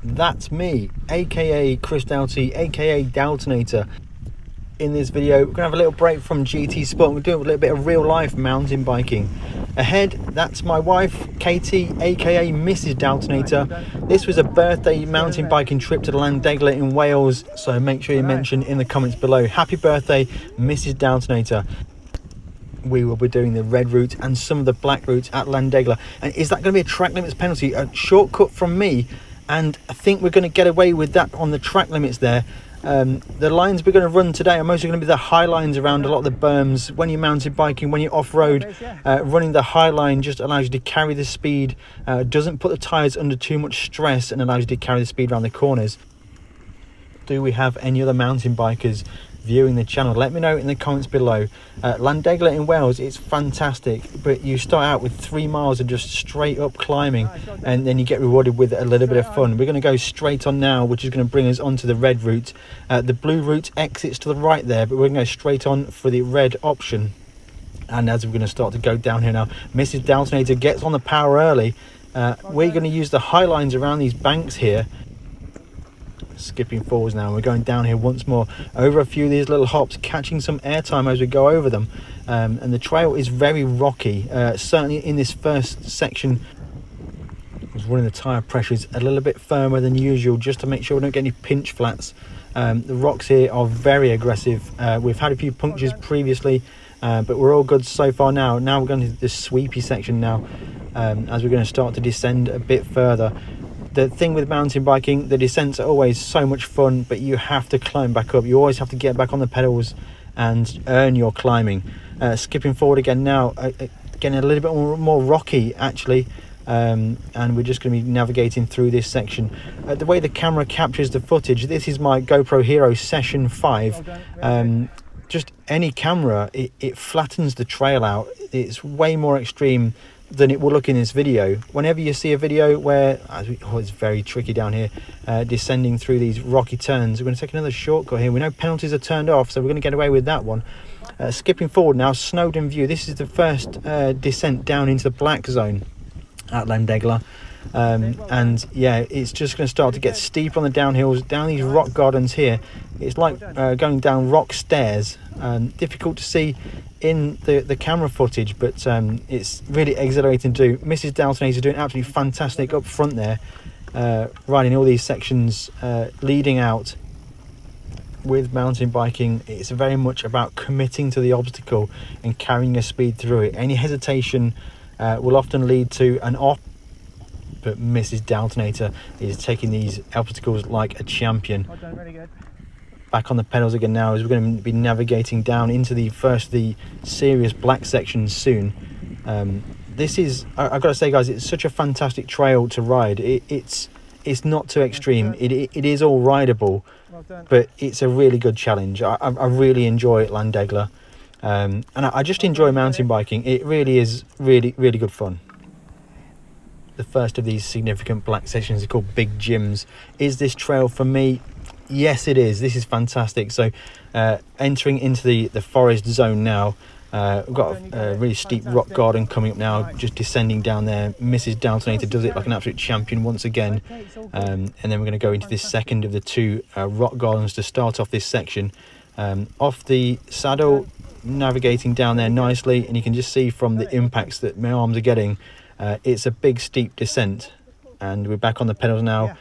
That's me, aka Chris Doughty, aka Doughtinator. In this video, we're going to have a little break from GT Sport. We're doing a little bit of real life mountain biking. Ahead, that's my wife, Katie, aka Mrs. Doughtinator. This was a birthday mountain biking trip to Llandegla in Wales, so make sure you mention in the comments below, happy birthday, Mrs. Doughtinator. We will be doing the red route and some of the black routes at Llandegla. And is that going to be a track limits penalty? A shortcut from me, and I think we're going to get away with that on the track limits there. The lines we're going to run today are mostly going to be the high lines around a lot of the berms. When you're mountain biking, when you're off-road, running the high line just allows you to carry the speed, doesn't put the tyres under too much stress, and allows you to carry the speed around the corners. Do we have any other mountain bikers viewing the channel? Let me know in the comments below. Llandegla in Wales, it's fantastic, but you start out with 3 miles of just straight up climbing, and then you get rewarded with a little bit of fun. We're going to go straight on now, which is going to bring us onto the red route. The blue route exits to the right there, but we're going to go straight on for the red option. And as we're going to start to go down here now, Mrs. Doughtinator gets on the power early. We're going to use the high lines around these banks here. Skipping forwards now, we're going down here once more over a few of these little hops, catching some airtime as we go over them, and the trail is very rocky. Certainly in this first section, I was running the tyre pressures a little bit firmer than usual just to make sure we don't get any pinch flats. The rocks here are very aggressive. We've had a few punctures previously, but we're all good so far now. Now we're going to this sweepy section now, as we're going to start to descend a bit further. The thing with mountain biking, the descents are always so much fun, but you have to climb back up. You always have to get back on the pedals and earn your climbing. Skipping forward again now, getting a little bit more rocky actually, and we're just going to be navigating through this section. The way the camera captures the footage, this is my GoPro Hero Session 5. Just any camera, it flattens the trail out. It's way more extreme than it will look in this video. Whenever you see a video where it's very tricky down here, descending through these rocky turns, we're going to take another shortcut here. We know penalties are turned off, so we're going to get away with that one. Skipping forward now, Snowdon View. This is the first descent down into the black zone at Llandegla, and yeah, it's just going to start to get steep on the downhills down these rock gardens here. It's like going down rock stairs. Difficult to see in the camera footage, but it's really exhilarating to do. Mrs. Doughtinator is doing absolutely fantastic up front there, riding all these sections leading out. With mountain biking, it's very much about committing to the obstacle and carrying a speed through it. Any hesitation will often lead to an off, but Mrs. Doughtinator is taking these obstacles like a champion. Back on the pedals again now, as we're going to be navigating down into the serious black sections soon. This is, I've got to say guys, it's such a fantastic trail to ride. It's not too extreme. It is all rideable, but it's a really good challenge. I really enjoy Llandegla, and I just enjoy mountain biking. It really is really good fun. The first of these significant black sections is called Big Jims. Is this trail for me? Yes, it is. This is fantastic. So entering into the forest zone now. We've got a really steep rock garden coming up now, just descending down there. Mrs. Doughtinator does it like an absolute champion once again, and then we're going to go into this second of the 2 rock gardens to start off this section. Off the saddle, navigating down there nicely, and you can just see from the impacts that my arms are getting, it's a big steep descent, and we're back on the pedals now.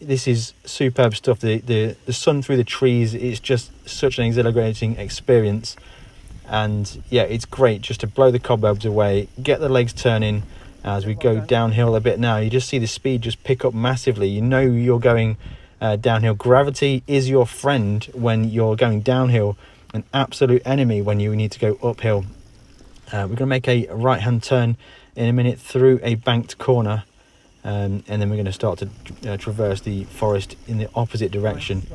This is superb stuff. The sun through the trees is just such an exhilarating experience, and yeah, it's great just to blow the cobwebs away, get the legs turning. As we go downhill a bit now, you just see the speed just pick up massively. You know you're going downhill. Gravity is your friend when you're going downhill, an absolute enemy when you need to go uphill. We're going to make a right hand turn in a minute through a banked corner, and then we're going to start to traverse the forest in the opposite direction.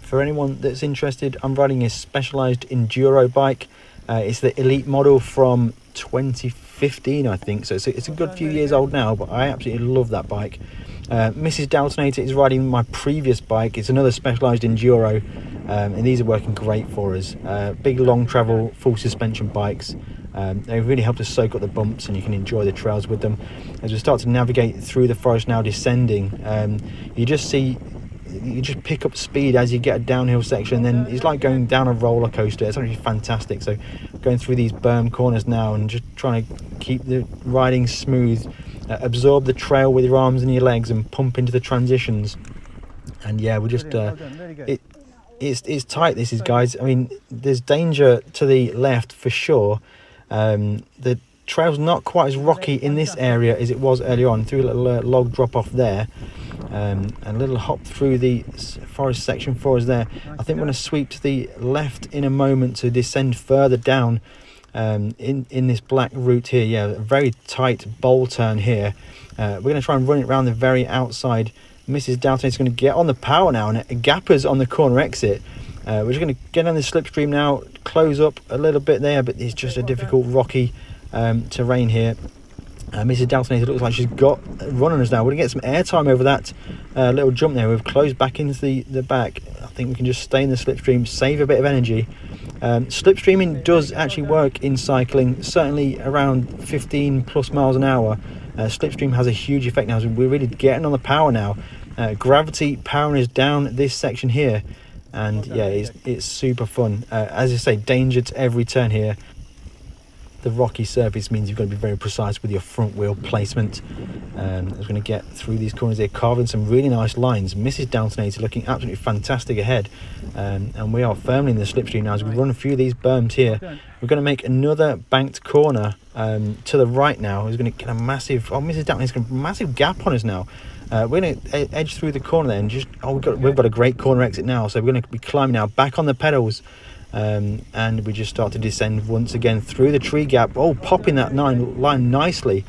For anyone that's interested, I'm riding a specialized enduro bike. It's the Elite model from 2015, I think, so it's a good few years old now, but I absolutely love that bike. Mrs. Doughtinator is riding my previous bike. It's another specialized enduro, and these are working great for us. Big long travel full suspension bikes. They really help to soak up the bumps, and you can enjoy the trails with them. As we start to navigate through the forest now, descending, you just pick up speed as you get a downhill section. Then it's like going down a roller coaster. It's actually fantastic. So going through these berm corners now and just trying to keep the riding smooth, absorb the trail with your arms and your legs, and pump into the transitions. And yeah, we're just it's tight, this is, guys. I mean, there's danger to the left for sure. The trail's not quite as rocky in this area as it was earlier on, through a little log drop off there, and a little hop through the forest section for us there. I think we're going to sweep to the left in a moment to descend further down in this black route here. Yeah, a very tight bowl turn here. We're going to try and run it around the very outside. Mrs. Doughtinator is going to get on the power now, and gappers on the corner exit. We're just going to get on the slipstream now, close up a little bit there, but it's just a difficult rocky terrain here. Mrs. Doughtinator looks like she's got run on us now. We're going to get some airtime over that little jump there. We've closed back into the back. I think we can just stay in the slipstream, save a bit of energy. Slipstreaming does actually work in cycling, certainly around 15 plus miles an hour. Slipstream has a huge effect now, so we're really getting on the power now. Gravity powering us down this section here, and yeah, it's super fun. As I say, danger to every turn here. The rocky surface means you've got to be very precise with your front wheel placement. We're going to get through these corners here, carving some really nice lines. Mrs. Doughtinator looking absolutely fantastic ahead, and we are firmly in the slipstream now as we run a few of these berms here. We're going to make another banked corner to the right now. We're going to get a massive, Mrs. Doughtinator's got a massive gap on us now. We're going to edge through the corner there, and just we've got a great corner exit now, so we're going to be climbing now back on the pedals. And we just start to descend once again through the tree gap, popping that line nicely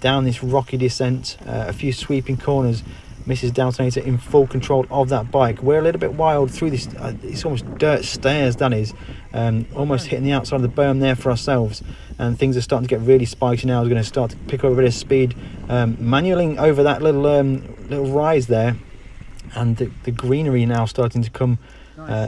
down this rocky descent, a few sweeping corners. Mrs. Doughtinator in full control of that bike. We're a little bit wild through this, it's almost dirt stairs, that is, almost hitting the outside of the berm there for ourselves, and things are starting to get really spiky now. We're going to start to pick up a bit of speed, manualing over that little rise there, and the greenery now starting to come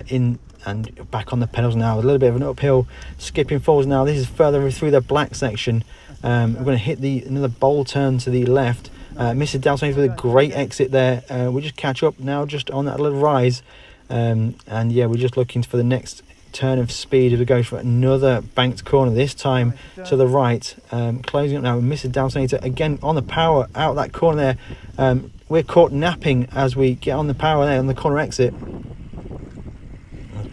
in, and back on the pedals now, a little bit of an uphill, skipping forwards now. This is further through the black section. We're going to hit another bowl turn to the left. Mrs. Doughtinator with a great exit there. We just catch up now just on that little rise, and yeah, we're just looking for the next turn of speed as we go for another banked corner, this time to the right, closing up now with Mrs. Doughtinator again on the power out that corner there. We're caught napping as we get on the power there on the corner exit.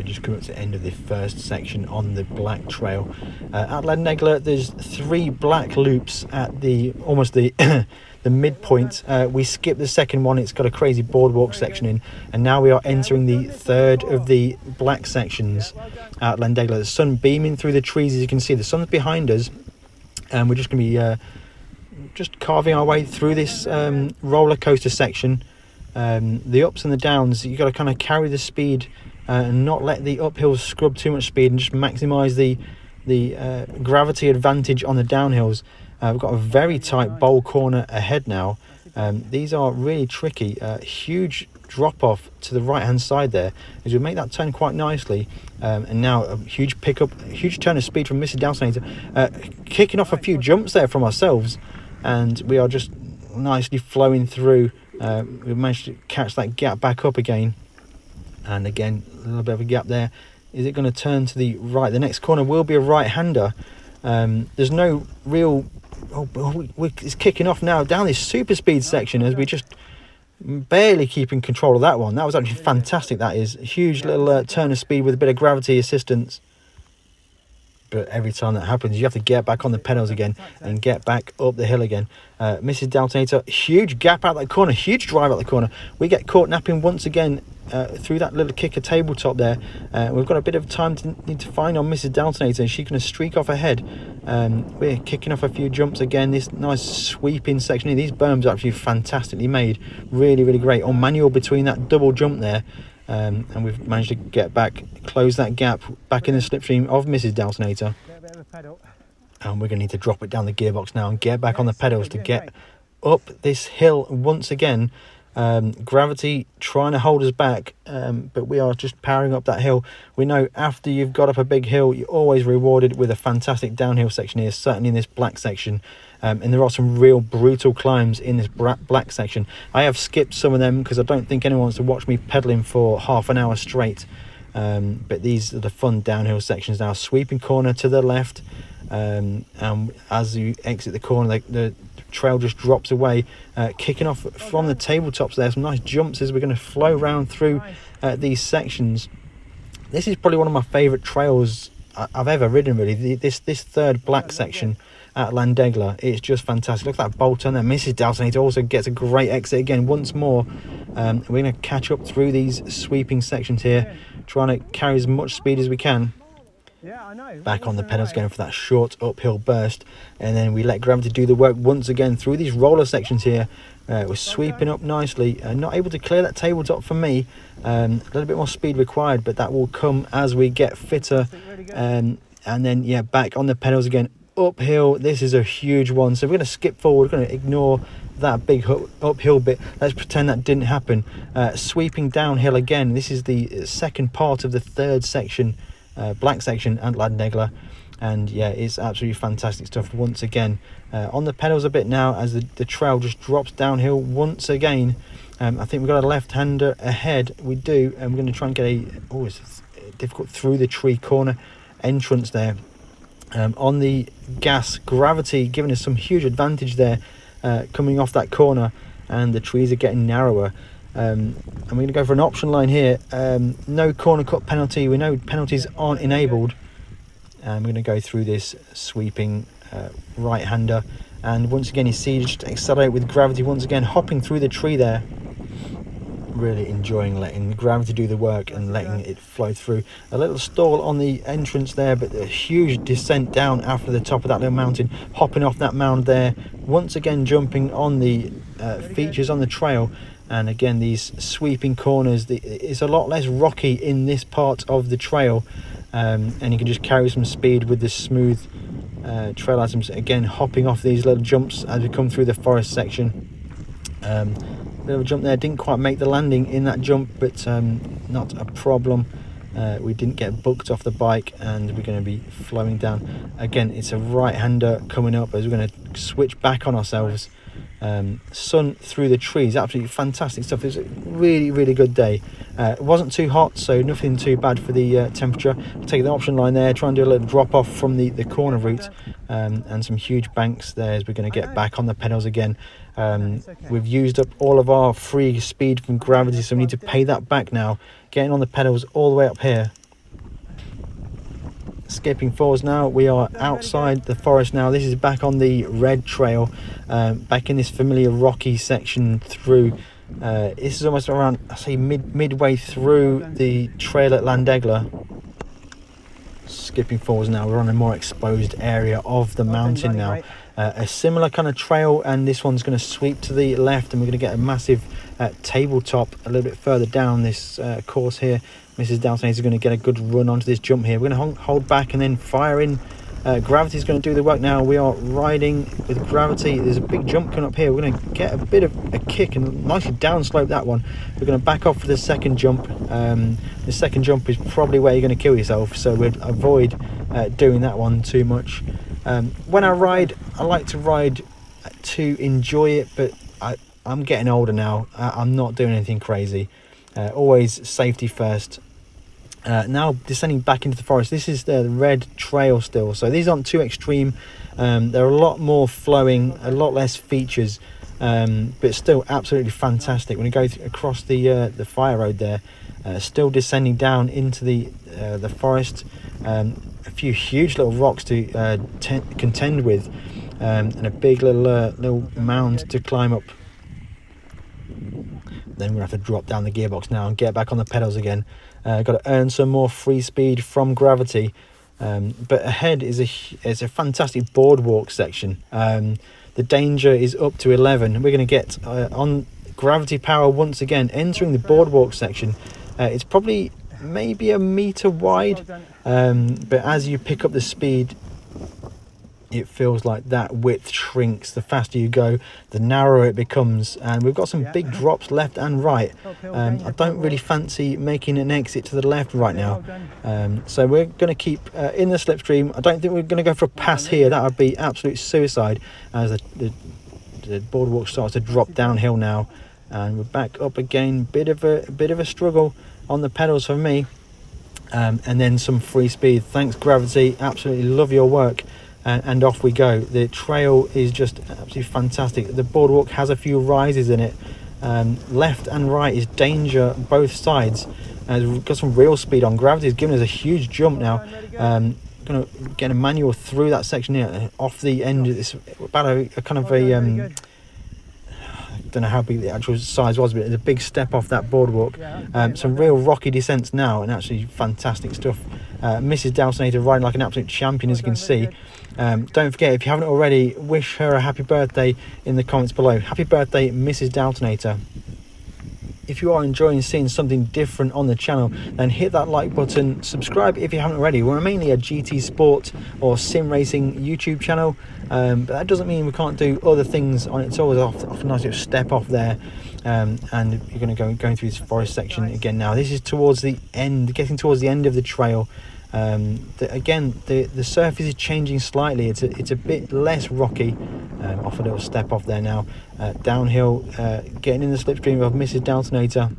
Just come up to the end of the first section on the black trail. At Llandegla, there's 3 black loops at the midpoint. We skipped the second one. It's got a crazy boardwalk section in, and now we are entering the third of the black sections at Llandegla. The sun beaming through the trees, as you can see. The sun's behind us, and we're just going to be just carving our way through this roller coaster section. The ups and the downs, you've got to kind of carry the speed and not let the uphills scrub too much speed, and just maximise the gravity advantage on the downhills. We've got a very tight bowl corner ahead now. These are really tricky. Huge drop off to the right hand side there as we make that turn quite nicely, and now a huge pickup, huge turn of speed from Mrs. Doughtinator, kicking off a few jumps there from ourselves, and we are just nicely flowing through. We've managed to catch that gap back up again, and again a little bit of a gap there. Is it going to turn to the right? The next corner will be a right-hander. There's no real it's kicking off now down this super speed section as we just barely keeping control of that one. That was actually fantastic. That is a huge little turn of speed with a bit of gravity assistance. But every time that happens, you have to get back on the pedals again and get back up the hill again. Mrs. Doughtinator, huge gap out that corner, huge drive out the corner. We get caught napping once again through that little kicker tabletop there. We've got a bit of time to need to find on Mrs. Doughtinator. She's going to streak off ahead. We're kicking off a few jumps again. This nice sweeping section here. These berms are actually fantastically made. Really, really great. On manual between that double jump there. And we've managed to get back, close that gap back in the slipstream of Mrs. Doughtinator. And we're going to need to drop it down the gearbox now and get back on the pedals to get up this hill once again. Gravity trying to hold us back, but we are just powering up that hill. We know after you've got up a big hill, you're always rewarded with a fantastic downhill section here, certainly in this black section. And there are some real brutal climbs in this black section. I have skipped some of them because I don't think anyone wants to watch me pedaling for half an hour straight. But these are the fun downhill sections now. Sweeping corner to the left, and as you exit the corner, the trail just drops away, kicking off from the tabletops there. Some nice jumps as we're going to flow round through these sections. This is probably one of my favourite trails I've ever ridden, really. This third black section at Llandegla, it's just fantastic. Look at that bolt on there. Mrs. Doughtinator also gets a great exit again once more. We're going to catch up through these sweeping sections here, trying to carry as much speed as we can. Back on the pedals, going for that short uphill burst, and then we let gravity do the work once again through these roller sections here. We're sweeping up nicely, not able to clear that tabletop for me. A little bit more speed required, but that will come as we get fitter. And then yeah, back on the pedals again, uphill. This is a huge one, so we're going to skip forward. We're going to ignore that big uphill bit. Let's pretend that didn't happen. Sweeping downhill again. This is the second part of the third section, black section at Llandegla, and yeah, it's absolutely fantastic stuff once again. On the pedals a bit now as the trail just drops downhill once again. I think we've got a left-hander ahead. We do, and we're going to try and get it's difficult through the tree corner entrance there. On the gas, gravity giving us some huge advantage there, coming off that corner, and the trees are getting narrower. And we're going to go for an option line here. No corner cut penalty. We know penalties aren't enabled. And we're going to go through this sweeping right-hander, and once again you see just accelerate with gravity once again, hopping through the tree there. Really enjoying letting gravity do the work and letting it flow through. A little stall on the entrance there, but a huge descent down after the top of that little mountain, hopping off that mound there, once again jumping on the features on the trail. And again, these sweeping corners, it's a lot less rocky in this part of the trail, and you can just carry some speed with the smooth trail items. Again, hopping off these little jumps as we come through the forest section. Bit of a jump there, didn't quite make the landing in that jump, but not a problem. We didn't get booked off the bike, and we're going to be flowing down. Again, it's a right-hander coming up as we're going to switch back on ourselves. Sun through the trees, absolutely fantastic stuff. It was a really good day. It wasn't too hot, so nothing too bad for the temperature. Take the option line there, try and do a little drop off from the corner route, and some huge banks there as we're going to get back on the pedals again. We've used up all of our free speed from gravity, so we need to pay that back now. Getting on the pedals all the way up here. Skipping forwards now, we are outside the forest now. This is back on the red trail, back in this familiar rocky section through. This is almost around, I say, midway through the trail at Llandegla. Skipping forwards now, we're on a more exposed area of the mountain now. A similar kind of trail, and this one's going to sweep to the left, and we're going to get a massive tabletop a little bit further down this course here. Mrs. Doughtinator is going to get a good run onto this jump here. We're going to hold back and then fire in. Gravity is going to do the work now. We are riding with gravity. There's a big jump coming up here. We're going to get a bit of a kick and nicely downslope that one. We're going to back off for the second jump. The second jump is probably where you're going to kill yourself, so we'd avoid doing that one too much. When I ride, I like to ride to enjoy it, but I'm getting older now. I'm not doing anything crazy. Always safety first. Now descending back into the forest. This is the red trail still, so these aren't too extreme. They're a lot more flowing, a lot less features, but still absolutely fantastic. When you go across the fire road there, still descending down into the forest. A few huge little rocks to contend with, and a big little mound to climb up. Then we're going to have to drop down the gearbox now and get back on the pedals again. Got to earn some more free speed from gravity. But ahead is a fantastic boardwalk section. The danger is up to 11. We're going to get on gravity power once again, entering the boardwalk section. It's probably maybe a meter wide, but as you pick up the speed, it feels like that width shrinks. The faster you go, the narrower it becomes, and we've got some big drops left and right. I don't really fancy making an exit to the left right now, so we're going to keep in the slipstream. I don't think we're going to go for a pass here. That would be absolute suicide, as the boardwalk starts to drop downhill now, and we're back up again. Bit of a struggle on the pedals for me, and then some free speed. Thanks Gravity, absolutely love your work. And off we go. The trail is just absolutely fantastic. The boardwalk has a few rises in it. Left and right is danger both sides. We've got some real speed on. Gravity's giving us a huge jump now. Going to get a manual through that section here, off the end. It's about a kind of a I don't know how big the actual size was, but it's a big step off that boardwalk. Some real rocky descents now, and actually fantastic stuff. Mrs. Doughtinator riding like an absolute champion, as you can see. Don't forget, if you haven't already, wish her a happy birthday in the comments below. Happy birthday, Mrs. Doughtinator. If you are enjoying seeing something different on the channel, then hit that like button, subscribe if you haven't already. We're mainly a GT Sport or sim racing YouTube channel, but that doesn't mean we can't do other things on it. It's always off a nice little step off there, and you're going to going through this forest section again now. This is towards the end, getting towards the end of the trail. Again, the surface is changing slightly. It's a bit less rocky. Off a little step off there now, downhill, getting in the slipstream of Mrs. Doughtinator.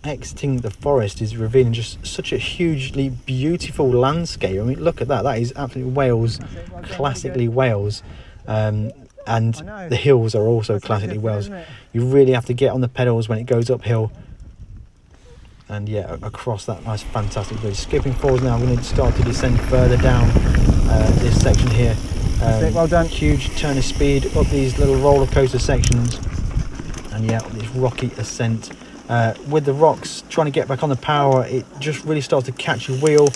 Exiting the forest is revealing just such a hugely beautiful landscape. I mean, look at that. That is absolutely Wales, classically Wales. And the hills are also classically Wales. You really have to get on the pedals when it goes uphill. And yeah, across that nice fantastic bridge. Skipping forward now, we're going to start to descend further down this section here. Well done. Huge turn of speed up these little roller coaster sections, and yeah, this rocky ascent with the rocks. Trying to get back on the power, it just really starts to catch your wheel.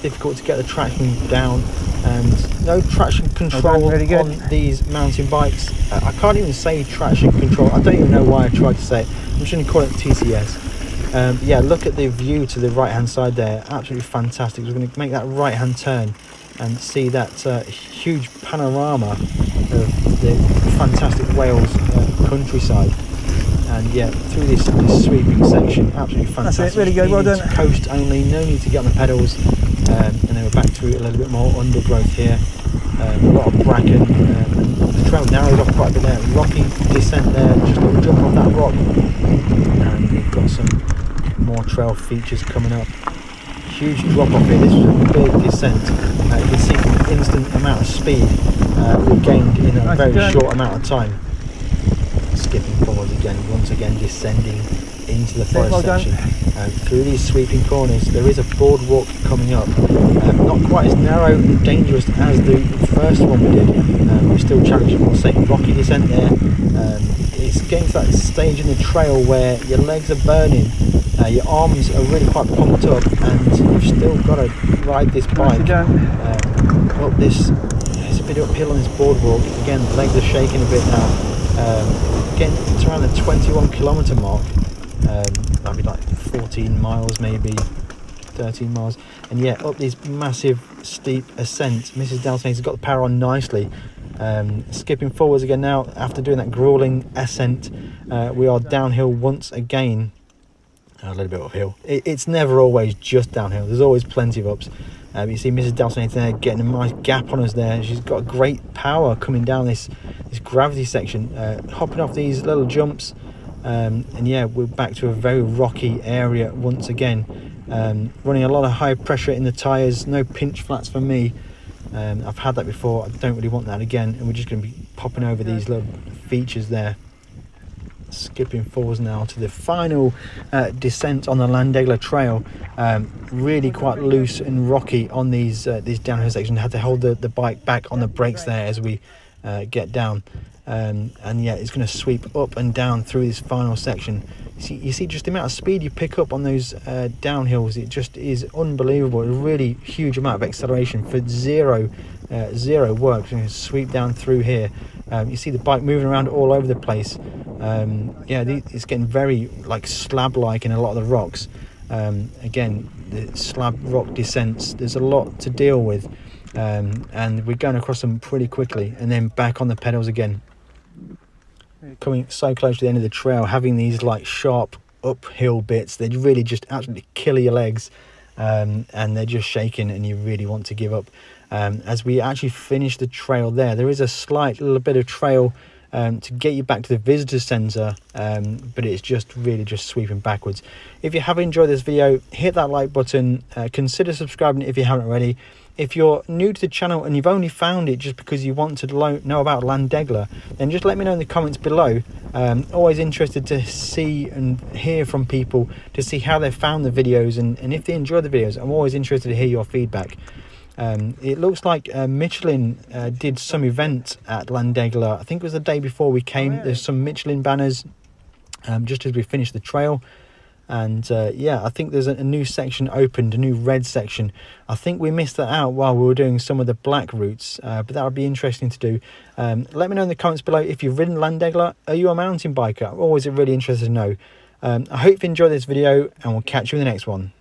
Difficult to get the traction down, and no traction control on these mountain bikes. I can't even say traction control. I don't even know why I tried to say it. I'm just going to call it TCS. Yeah, look at the view to the right hand side there, absolutely fantastic. We're going to make that right hand turn and see that huge panorama of the fantastic Wales countryside. And yeah, through this sweeping section, absolutely fantastic. That's it, really good, well done. Coast only, no need to get on the pedals. And then we're back through a little bit more undergrowth here. A lot of bracken, and the trail narrows off quite a bit there. Rocky descent there, just a little jump off that rock. And we've got some more trail features coming up. Huge drop off here. This was a big descent. You can see the instant amount of speed we gained in a very short amount of time. Skipping forward again, once again descending into the forest section. Through these sweeping corners, there is a boardwalk coming up. Not quite as narrow and dangerous as the first one we did. We're still challenging, we'll say, rocky descent there. It's getting to that stage in the trail where your legs are burning. Your arms are really quite pumped up, and you've still got to ride this bike up this. It's a bit uphill on this boardwalk. Again, the legs are shaking a bit now. Again, it's around the 21 kilometre mark. That'd be like 14 miles, maybe 13 miles. And yeah, up this massive steep ascent. Mrs. Doughtinator's got the power on nicely. Skipping forwards again now after doing that grueling ascent. We are downhill once again. A little bit uphill. It's never always just downhill. There's always plenty of ups. You see Mrs. Doughtinator there getting a nice gap on us there. She's got great power coming down this gravity section, hopping off these little jumps. And yeah, we're back to a very rocky area once again. Running a lot of high pressure in the tyres. No pinch flats for me. I've had that before. I don't really want that again. And we're just going to be popping over these little features there. Skipping forwards now to the final descent on the Llandegla trail. Really quite loose and rocky on these downhill sections. Had to hold the bike back on the brakes there as we get down. And yeah, it's going to sweep up and down through this final section. You see just the amount of speed you pick up on those downhills. It just is unbelievable. A really huge amount of acceleration for zero work. It's going to sweep down through here. You see the bike moving around all over the place. Yeah, it's getting very like slab-like in a lot of the rocks. Again, the slab rock descents, there's a lot to deal with. and we're going across them pretty quickly, and then back on the pedals again, coming so close to the end of the trail, having these like sharp uphill bits. They really just absolutely kill your legs, and they're just shaking, and you really want to give up. As we actually finish the trail there is a slight little bit of trail to get you back to the visitor center, but it's just really just sweeping backwards. If you have enjoyed this video, hit that like button, consider subscribing if you haven't already. If you're new to the channel and you've only found it just because you want to know about Llandegla, then just let me know in the comments below. Always interested to see and hear from people to see how they found the videos, and if they enjoy the videos. I'm always interested to hear your feedback. It looks like Michelin did some event at Llandegla. I think it was the day before we came. There's some Michelin banners just as we finished the trail. And yeah, I think there's a new section opened, a new red section. I think we missed that out while we were doing some of the black routes, but that would be interesting to do. Let me know in the comments below if you've ridden Llandegla. Are you a mountain biker? I'm always really interested to know. I hope you enjoyed this video, and we'll catch you in the next one.